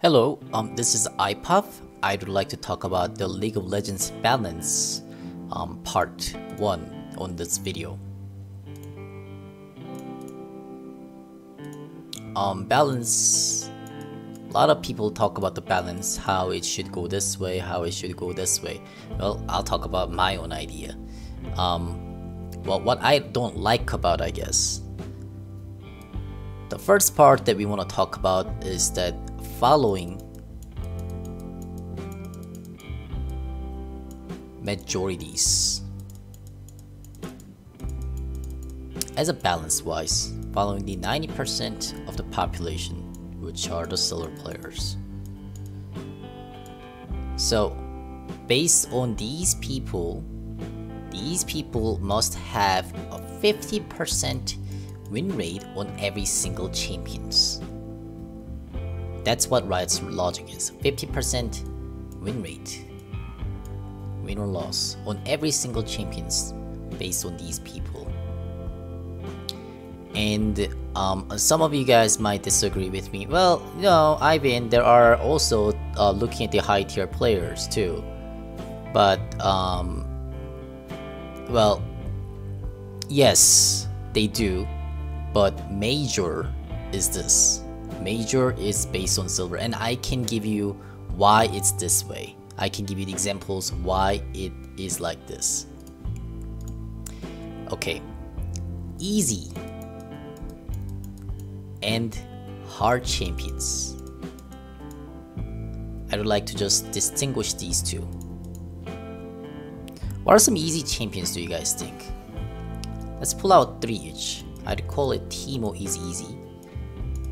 Hello, this is iPav. I would like to talk about the League of Legends balance, part 1 on this video. Balance, a lot of people talk about the balance, how it should go this way, how it should go this way. Well, I'll talk about my own idea. Well, what I don't like about, I guess. The first part that we want to talk about is that following majorities. As a balance wise, following the 90% of the population, which are the silver players. So based on these people must have a 50% win rate on every single champions. That's what Riot's logic is. 50% win rate, win or loss, on every single champions based on these people. And some of you guys might disagree with me. Well, you know, Ivan, there are also looking at the high tier players too. But, well, yes, they do. But major is this. Major is based on silver, and I can give you why it's this way. I can give you the examples why it is like this. Okay, easy and hard champions. I would like to just distinguish these two. What are some easy champions do you guys think? Let's pull out 3 each. I'd call it Teemo is easy,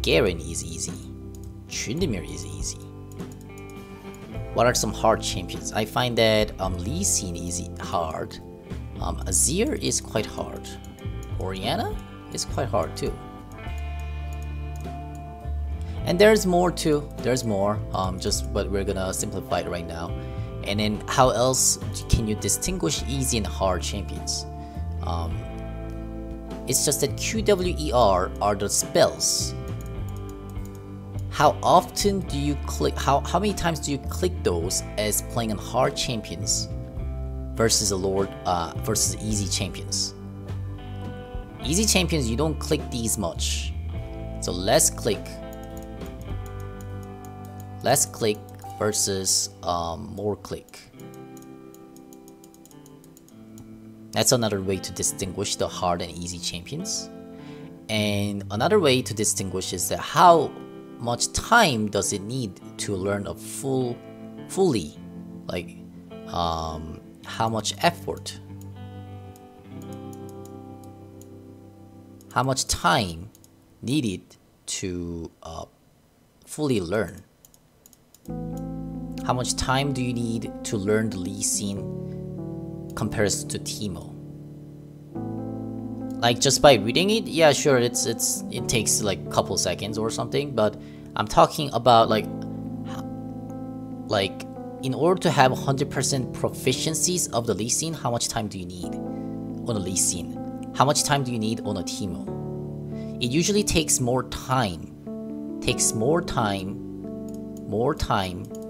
Garen is easy, Tryndamere is easy. What are some hard champions? I find that Lee Sin is hard, Azir is quite hard, Orianna is quite hard too. And there's more too, there's more, but we're gonna simplify it right now. And then how else can you distinguish easy and hard champions? It's just that QWER are the spells. How often do you click, how many times do you click those as playing on hard champions versus versus easy champions? Easy champions, you don't click these much. So less click versus more click. That's another way to distinguish the hard and easy champions. And another way to distinguish is that how much time does it need to learn a fully, like how much effort, how much time needed to fully learn. How much time do you need to learn the Lee Sin compares to Teemo? Like just by reading it, yeah, sure, it takes like a couple seconds or something, but I'm talking about like in order to have 100% proficiencies of the Lee Sin, how much time do you need on a Lee Sin? How much time do you need on a Teemo? It usually takes more time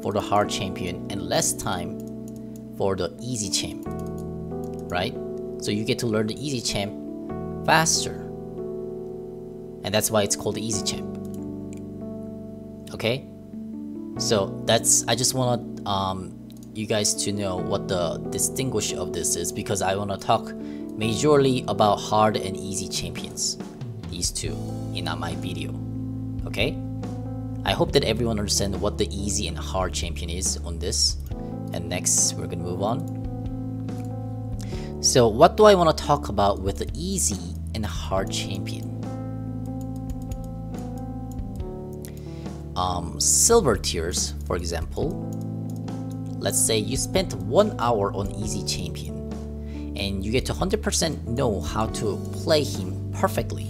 for the hard champion and less time for the easy champ, right? So you get to learn the easy champ faster, and that's why it's called the easy champ. Okay, so that's, I just want you guys to know what the distinguish of this is, because I want to talk majorly about hard and easy champions, these two, in my video. Okay, I hope that everyone understands what the easy and hard champion is on this. And next we're gonna move on. So what do I want to talk about with the easy and hard champion? Silver tiers, for example. Let's say you spent 1 hour on easy champion and you get to 100% know how to play him perfectly.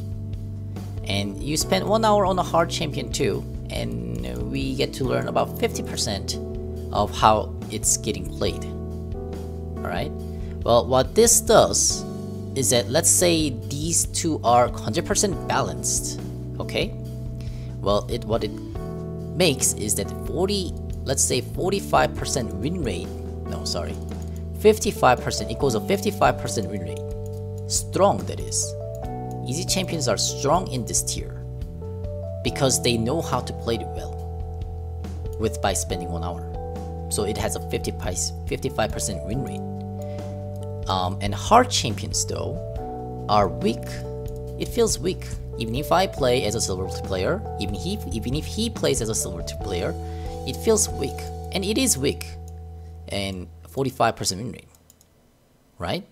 And you spent 1 hour on a hard champion too, and we get to learn about 50% of how it's getting played. Alright? Well, what this does is that, let's say these two are 100% balanced. Okay? Well, what it makes is that let's say 45% win rate, no sorry, 55% equals a 55% win rate. Strong, that is. Easy champions are strong in this tier because they know how to play it well by spending 1 hour. So it has a 55% win rate. And hard champions though are weak. It feels weak. Even if I play as a silver player, even if he plays as a silver player, it feels weak. And it is weak. And 45% win rate. Right?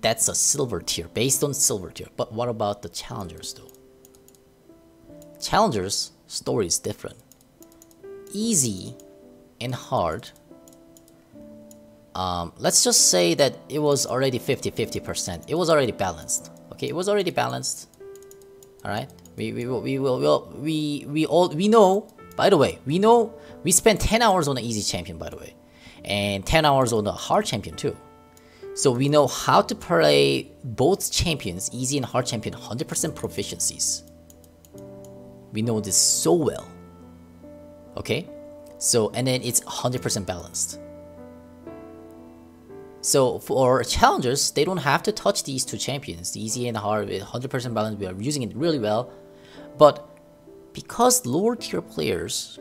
That's a silver tier, based on silver tier. But what about the challengers though? Challengers story is different. Easy and hard. Let's just say that it was already 50-50%. It was already balanced. Okay, it was already balanced. All right. We know. By the way, we know we spent 10 hours on an easy champion. By the way, and 10 hours on a hard champion too. So we know how to play both champions, easy and hard champion, 100% proficiencies. We know this so well. Okay, so and then it's 100% balanced. So for challengers, they don't have to touch these two champions, the easy and hard, 100% balanced. We are using it really well, but because lower tier players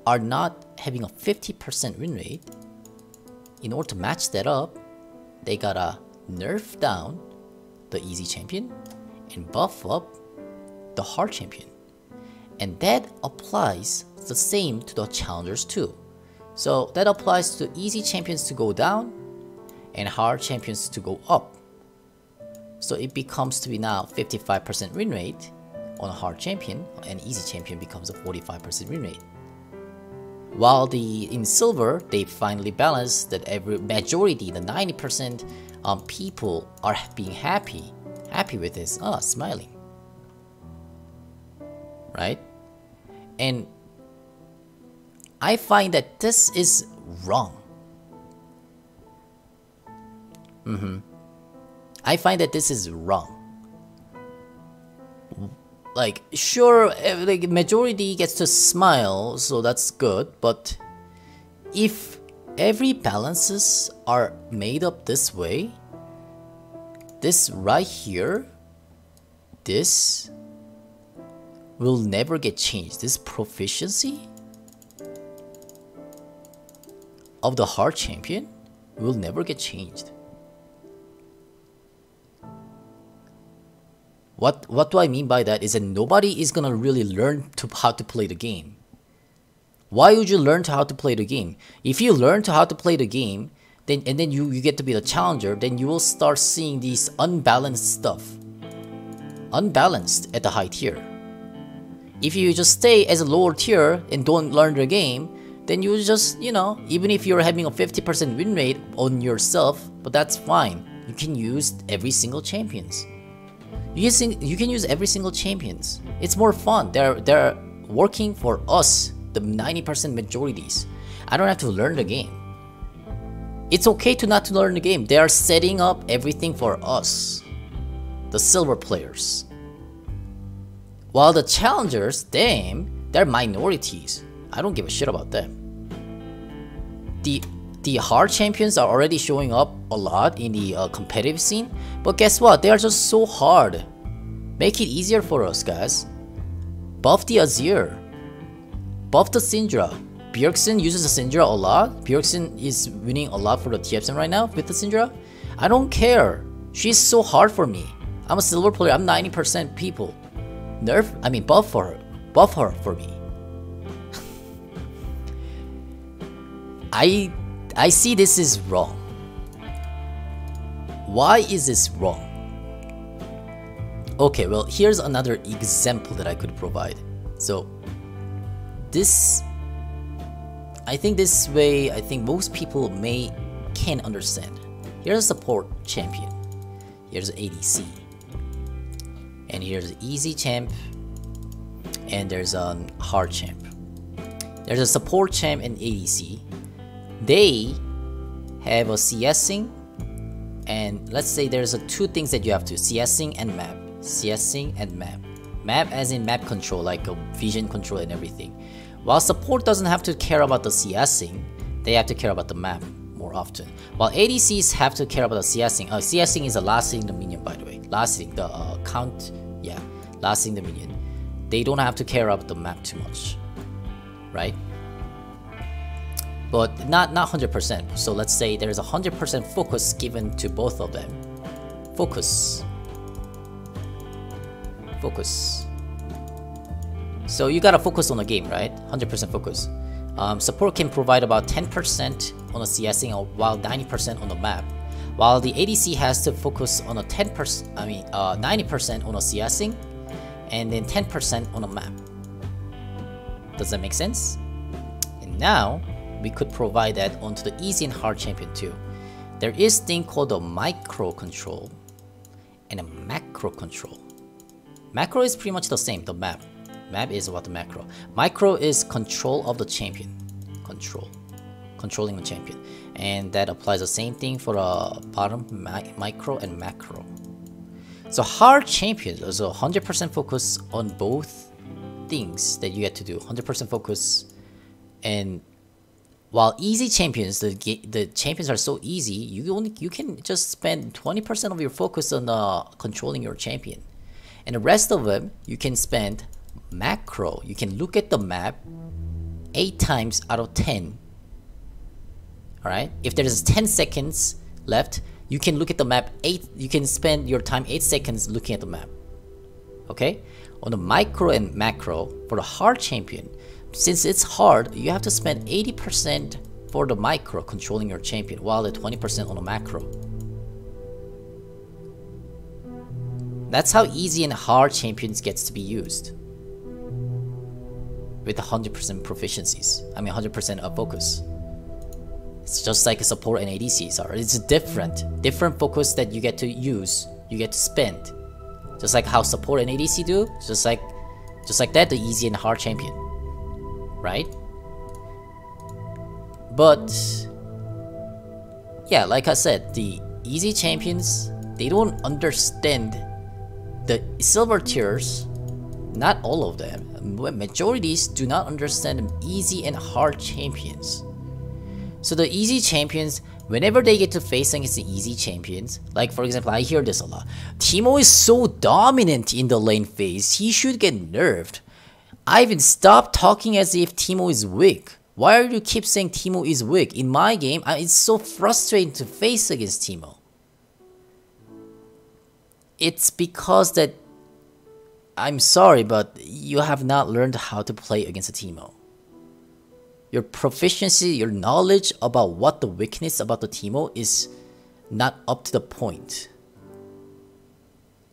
are not having a 50% win rate, in order to match that up, they gotta nerf down the easy champion and buff up the hard champion. And that applies the same to the challengers too. So that applies to easy champions to go down and hard champions to go up. So it becomes to be now 55% win rate on a hard champion, and easy champion becomes a 45% win rate. While in silver, they finally balanced that every majority, the 90% people are being happy with this, smiling, right? And I find that this is wrong. I find that this is wrong. Like, sure, like majority gets to smile, so that's good, but if every balances are made up this way, this right here, this will never get changed. This proficiency of the hard champion will never get changed. What do I mean by that is that nobody is gonna really learn how to play the game. Why would you learn how to play the game? If you learn how to play the game, then you get to be the challenger, then you will start seeing these unbalanced stuff. Unbalanced at the high tier. If you just stay as a lower tier and don't learn the game, then you just, even if you're having a 50% win rate on yourself, but that's fine. You can use every single champions. You can use every single champions. It's more fun. They're working for us, the 90% majorities. I don't have to learn the game. It's okay to not to learn the game. They are setting up everything for us, the silver players. While the challengers, they're minorities. I don't give a shit about them. The hard champions are already showing up a lot in the competitive scene, but guess what? They are just so hard. Make it easier for us, guys. Buff the Azir. Buff the Syndra. Bjergsen uses the Syndra a lot. Bjergsen is winning a lot for the TFSM right now with the Syndra. I don't care. She's so hard for me. I'm a silver player. I'm 90% people. Buff for her. Buff her for me. I see this is wrong. Why is this wrong? Okay, well, here's another example that I could provide. So, I think this way, most people can understand. Here's a support champion. Here's an ADC. And here's an easy champ. And there's a hard champ. There's a support champ and ADC. They have a CSing, and let's say there's two things that you have to CSing and map. CSing and map. Map as in map control, like a vision control and everything. While support doesn't have to care about the CSing, they have to care about the map more often. While ADCs have to care about the CSing. CSing is the last hitting the minion, by the way. Last hitting the count, yeah, last hitting the minion. They don't have to care about the map too much, right? But not 100%. So let's say there's 100% focus given to both of them. Focus. So you gotta focus on the game, right? 100% focus. Support can provide about 10% on the CSing, while 90% on the map. While the ADC has to focus on a 90% on the CSing, and then 10% on the map. Does that make sense? And now we could provide that onto the easy and hard champion too. There is thing called a micro control and a macro control. Macro is pretty much the same, the map. Map is what the macro. Micro is control of the champion. Controlling the champion. And that applies the same thing for bottom, micro and macro. So hard champions is 100% focus on both things that you get to do. 100% focus. And while easy champions, the champions are so easy, you can just spend 20% of your focus on controlling your champion. And the rest of them, you can spend macro. You can look at the map 8 times out of 10. Alright? If there's 10 seconds left, you can look at the map 8. You can spend your time 8 seconds looking at the map. Okay? On the micro and macro, for the hard champion, since it's hard, you have to spend 80% for the micro, controlling your champion, while the 20% on the macro. That's how easy and hard champions gets to be used. With 100% proficiencies. 100% of focus. It's just like a support and ADCs are. It's different focus that you get to use, you get to spend. Just like how support and ADC do, just like that, the easy and hard champion. Right? But yeah, like I said, the easy champions, they don't understand the silver tiers. Not all of them. Majorities do not understand easy and hard champions. So the easy champions, whenever they get to face against the easy champions, like for example, I hear this a lot. Teemo is so dominant in the lane phase, he should get nerfed. Ivan, stop talking as if Teemo is weak. Why do you keep saying Teemo is weak? In my game, it's so frustrating to face against Teemo. It's because that, I'm sorry, but you have not learned how to play against a Teemo. Your proficiency, your knowledge about what the weakness about the Teemo is not up to the point.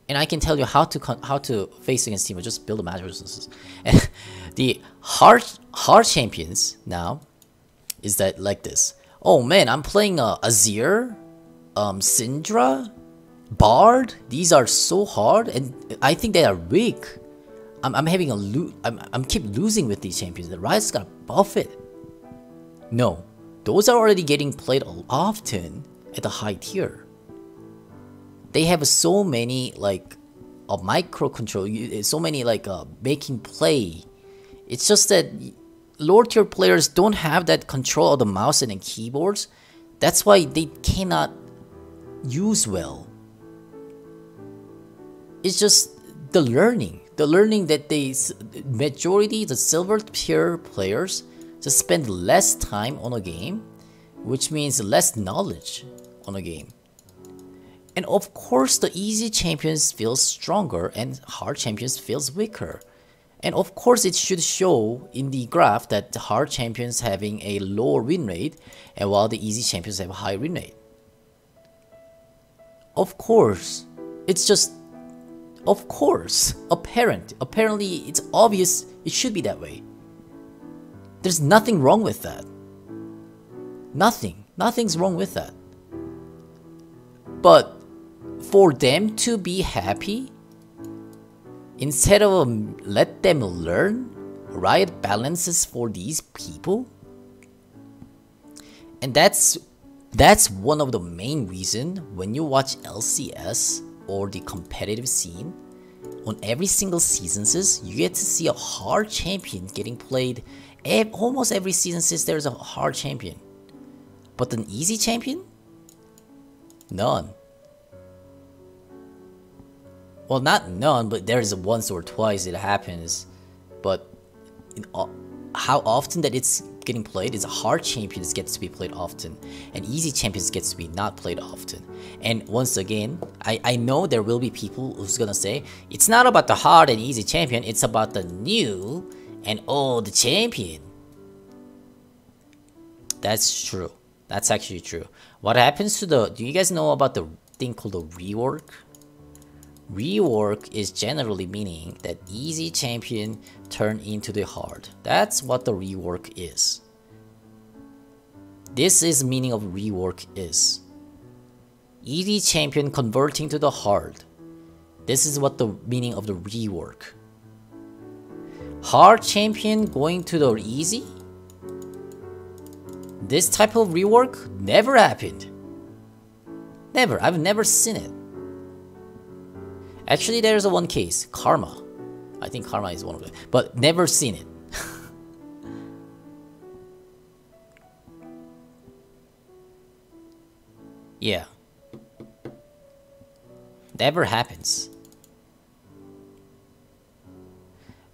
And I can tell you how to face against Teemo. Just build a magic resistance. And the hard champions now is that like this. Oh man, I'm playing Azir, Syndra, Bard. These are so hard, and I think they are weak. I'm having I'm keep losing with these champions. The Riot's gotta buff it. No, those are already getting played often at the high tier. They have so many like a micro control, so many like making play. It's just that lower tier players don't have that control of the mouse and the keyboards. That's why they cannot use well. It's just the learning that majority the silver tier players just spend less time on a game, which means less knowledge on a game. And of course, the easy champions feel stronger and hard champions feels weaker. And of course, it should show in the graph that the hard champions having a lower win rate, and while the easy champions have a high win rate. Of course, it's just, of course, apparently it's obvious it should be that way. There's nothing wrong with that. Nothing's wrong with that. But for them to be happy, instead of let them learn Riot balances for these people, and that's one of the main reason when you watch LCS or the competitive scene, on every single seasons, you get to see a hard champion getting played almost every season since there's a hard champion. But an easy champion? None. Well, not none, but there's once or twice it happens. But how often that it's getting played is a hard champions gets to be played often, and easy champions gets to be not played often. And once again, I know there will be people who's gonna say it's not about the hard and easy champion, it's about the new and old champion. That's true. That's actually true. What happens to do you guys know about the thing called the rework? Rework is generally meaning that easy champion turn into the hard. That's what the rework is. This is meaning of rework is. Easy champion converting to the hard. This is what the meaning of the rework. Hard champion going to the easy? This type of rework never happened. Never. I've never seen it. Actually, there's one case, Karma. I think Karma is one of them, but never seen it. Yeah. Never happens.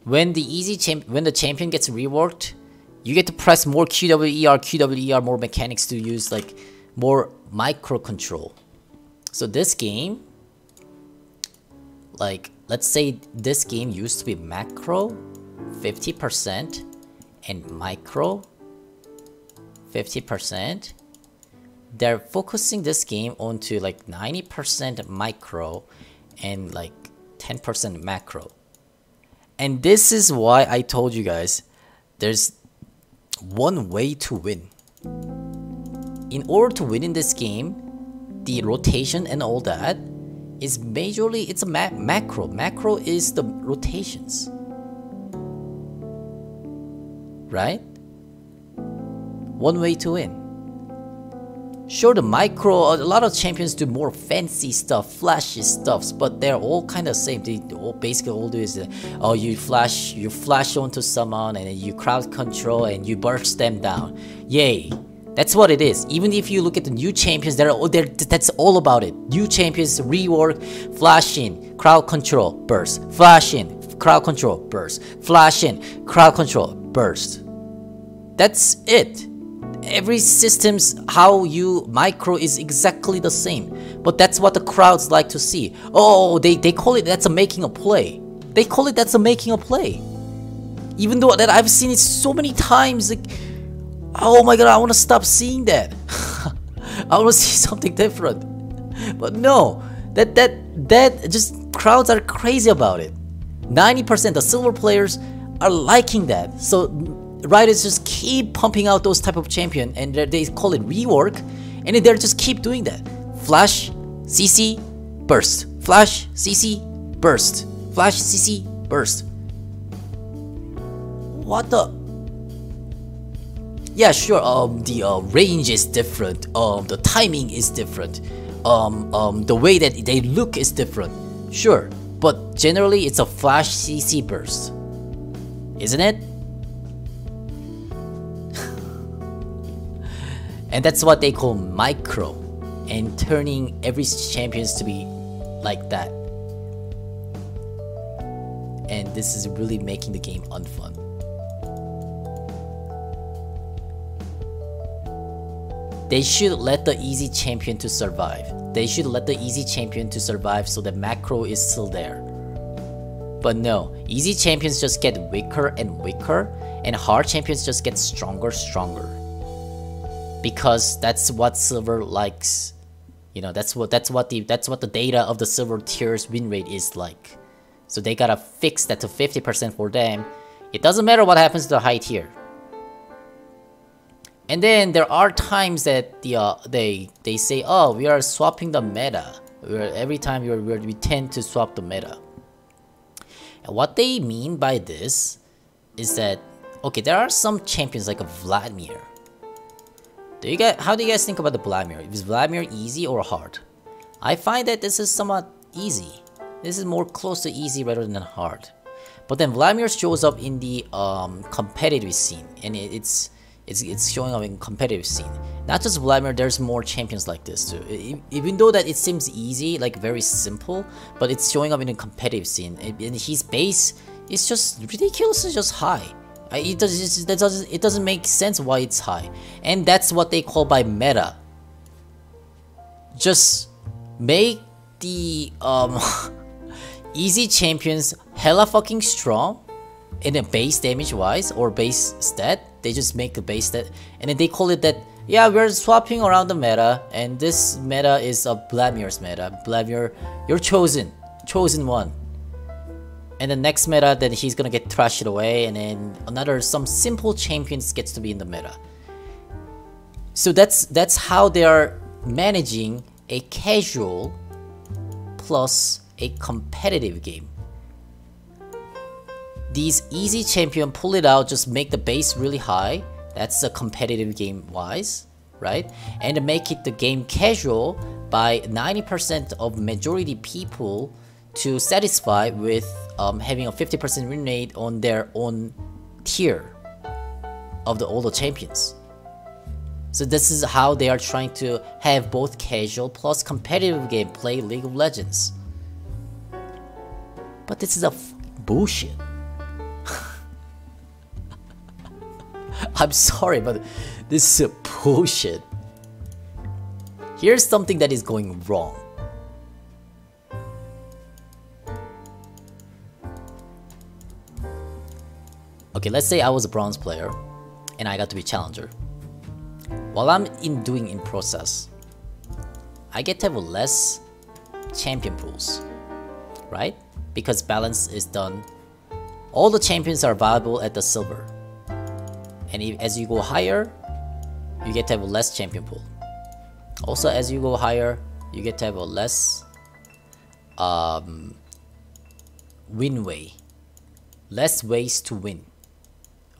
When the champion gets reworked, you get to press more QWER, more mechanics to use like more micro control. So this game, like, let's say this game used to be macro 50% and micro 50%. They're focusing this game onto like 90% micro and like 10% macro. And this is why I told you guys there's one way to win. In order to win in this game, the rotation and all that is majorly, it's a macro. Macro is the rotations, right? One way to win. Sure, the micro, a lot of champions do more fancy stuff, flashy stuffs, but they're all kind of same. They all basically all do is, oh, you flash onto someone and then you crowd control and you burst them down. Yay. That's what it is. Even if you look at the new champions, that's all about it. New champions, rework, flash in, crowd control, burst. Flash in, crowd control, burst. Flash in, crowd control, burst. That's it. Every system's how you micro is exactly the same. But that's what the crowds like to see. Oh, they call it that's a making a play. They call it that's a making a play. Even though that I've seen it so many times, like, oh my god, I want to stop seeing that. I want to see something different. But no, that just crowds are crazy about it. 90% the silver players are liking that. So writers just keep pumping out those type of champion and they call it rework, and then they just keep doing that. Flash, CC, burst. Flash, CC, burst. Flash, CC, burst. What the? Yeah, sure, the range is different, the timing is different, the way that they look is different, sure, but generally it's a flash CC burst, isn't it? And that's what they call micro, and turning every champions to be like that. And this is really making the game unfun. They should let the easy champion to survive. They should let the easy champion to survive so the macro is still there. But no, easy champions just get weaker and weaker, and hard champions just get stronger, stronger. Because that's what silver likes. You know, that's what the data of the silver tiers win rate is like. So they gotta fix that to 50% for them. It doesn't matter what happens to the high tier. And then there are times that they say, oh, we are swapping the meta. Every time we tend to swap the meta. And what they mean by this is that, okay, there are some champions like a Vladimir. How do you guys think about the Vladimir? Is Vladimir easy or hard? I find that this is somewhat easy. This is more close to easy rather than hard. But then Vladimir shows up in the competitive scene, and it's showing up in competitive scene. Not just Vladimir, there's more champions like this too. Even though that it seems easy, like very simple, but it's showing up in a competitive scene. And his base is just ridiculously just high. It doesn't make sense why it's high, and that's what they call by meta. Just make the easy champions hella fucking strong in a base damage wise or base stat. They just make the base stat and then they call it that, yeah, we're swapping around the meta, and this meta is a Vladimir's meta. Vladimir, you're chosen one. And the next meta, then he's gonna get trashed away, and then some simple champions gets to be in the meta. So that's how they are managing a casual plus a competitive game. These easy champion pull it out, just make the base really high. That's a competitive game wise, right? And make it the game casual by 90% of majority people to satisfy with having a 50% win rate on their own tier of all the champions. So this is how they are trying to have both casual plus competitive gameplay League of Legends. But this is a bullshit. I'm sorry, but this is a bullshit. Here's something that is going wrong. Okay, let's say I was a bronze player and I got to be challenger. While I'm doing in process, I get to have less champion pools, right? Because balance is done. All the champions are viable at the silver. And as you go higher, you get to have a less champion pool. Also, as you go higher, you get to have a less win way. Less ways to win.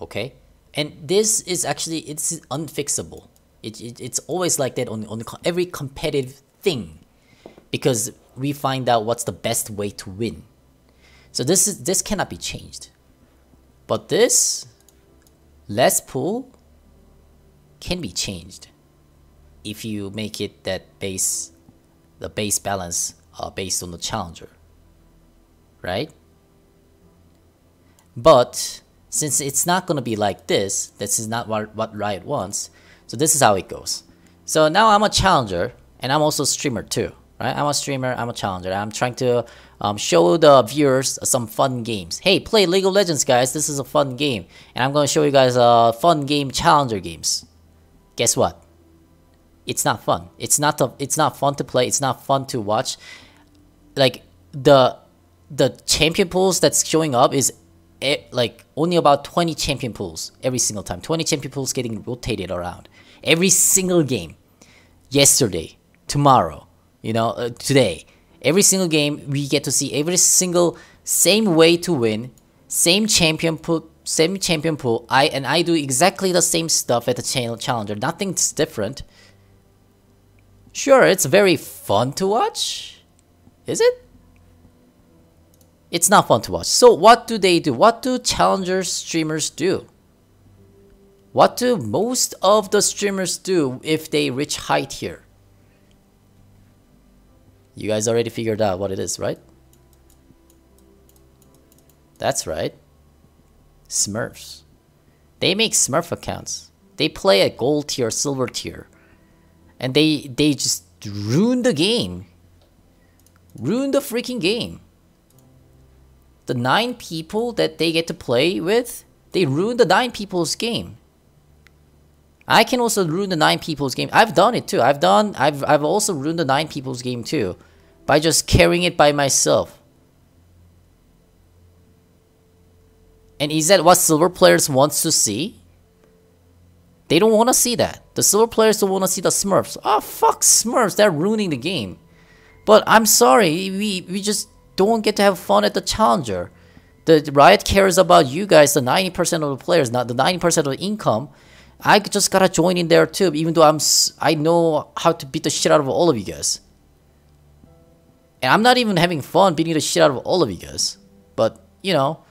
Okay? And this is actually, it's unfixable. It's always like that on every competitive thing, because we find out what's the best way to win. So this cannot be changed. But this less pool can be changed if you make it that the base balance based on the challenger, right? But since it's not gonna be like this is not what Riot wants. So this is how it goes. So now I'm a challenger, and I'm also a streamer too, right? I'm a streamer, I'm a challenger. I'm trying to show the viewers some fun games. Hey, play League of Legends, guys. This is a fun game, and I'm gonna show you guys fun game challenger games. Guess what? It's not fun. It's not fun to play. It's not fun to watch. Like the champion pools that's showing up is like only about 20 champion pools every single time. 20 champion pools getting rotated around every single game. Yesterday, tomorrow, today. Every single game we get to see every single same way to win, same champion pool. I do exactly the same stuff at the challenger. Nothing's different. Sure, it's very fun to watch. Is it? It's not fun to watch. So what do they do? What do challenger streamers do? What do most of the streamers do if they reach high tier? You guys already figured out what it is, right? That's right. Smurfs. They make Smurf accounts. They play at gold tier, silver tier. And they just ruin the game. Ruin the freaking game. The 9 people that they get to play with, they ruin the 9 people's game. I can also ruin the 9 people's game. I've done it too. I've also ruined the 9 people's game too, by just carrying it by myself. And is that what silver players wants to see? They don't want to see that. The silver players don't want to see the Smurfs. Oh, fuck Smurfs. They're ruining the game. But I'm sorry, we just don't get to have fun at the challenger. The Riot cares about you guys, the 90% of the players, not the 90% of the income. I just gotta join in there too, even though I know how to beat the shit out of all of you guys. And I'm not even having fun beating the shit out of all of you guys. But, you know,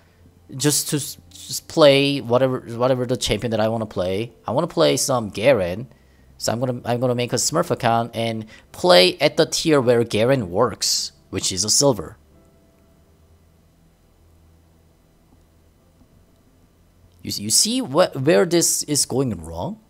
just to just play whatever the champion that I want to play. I want to play some Garen. So I'm gonna make a Smurf account and play at the tier where Garen works, which is a silver. You see where this is going wrong?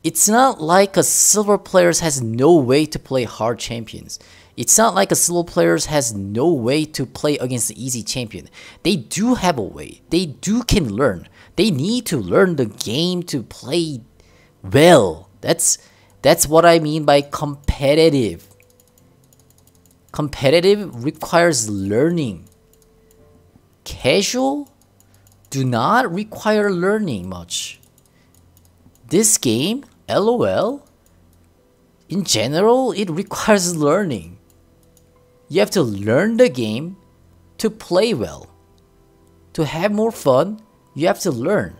It's not like a silver players has no way to play hard champions. It's not like a silver players has no way to play against the easy champion. They do have a way. They can learn. They need to learn the game to play well. That's what I mean by competitive. Competitive requires learning. Casual do not require learning much. This game, LOL, in general, it requires learning. You have to learn the game to play well. To have more fun, you have to learn.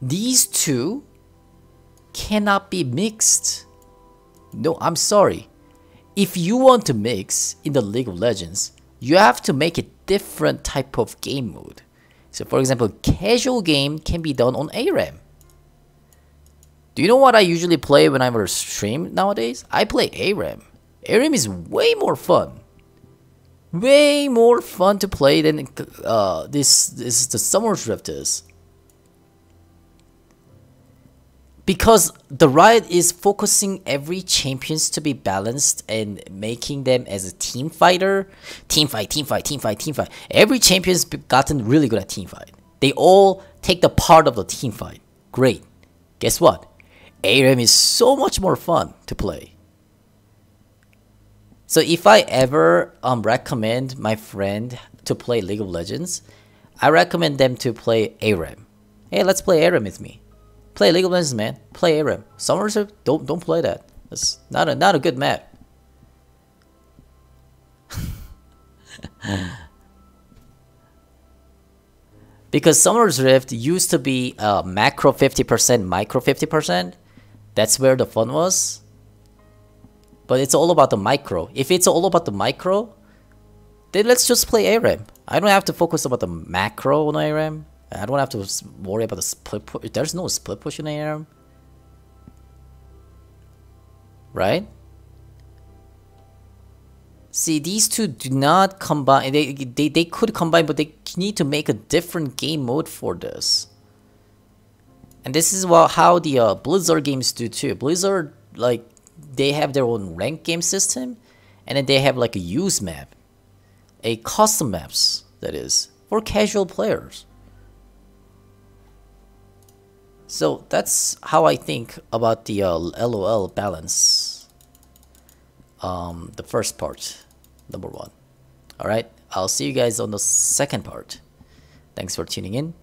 These two cannot be mixed. No, I'm sorry. If you want to mix in the League of Legends, you have to make a different type of game mode. So for example, casual game can be done on ARAM. Do you know what I usually play when I'm on stream nowadays? I play ARAM. ARAM is way more fun. Way more fun to play than the Summer's Rift is. Because the Riot is focusing every champions to be balanced and making them as a team fighter. Team fight. Every champion's gotten really good at team fight. They all take the part of the team fight. Great. Guess what? ARAM is so much more fun to play. So if I ever recommend my friend to play League of Legends, I recommend them to play ARAM. Hey, let's play ARAM with me. Play League of Legends, man. Play ARAM. Summers, don't play that. That's not a good map. Because Summer's Rift used to be macro 50%, micro 50%. That's where the fun was. But it's all about the micro. If it's all about the micro, then let's just play ARAM. I don't have to focus about the macro on ARAM. I don't have to worry about the split push. There's no split push in ARAM. Right? See, these two do not combine. They could combine, but they need to make a different game mode for this. And this is how the Blizzard games do too. Blizzard, like, they have their own ranked game system, and then they have like a use map, a custom maps, that is, for casual players. So that's how I think about the LOL balance. The first part, number one. Alright, I'll see you guys on the second part. Thanks for tuning in.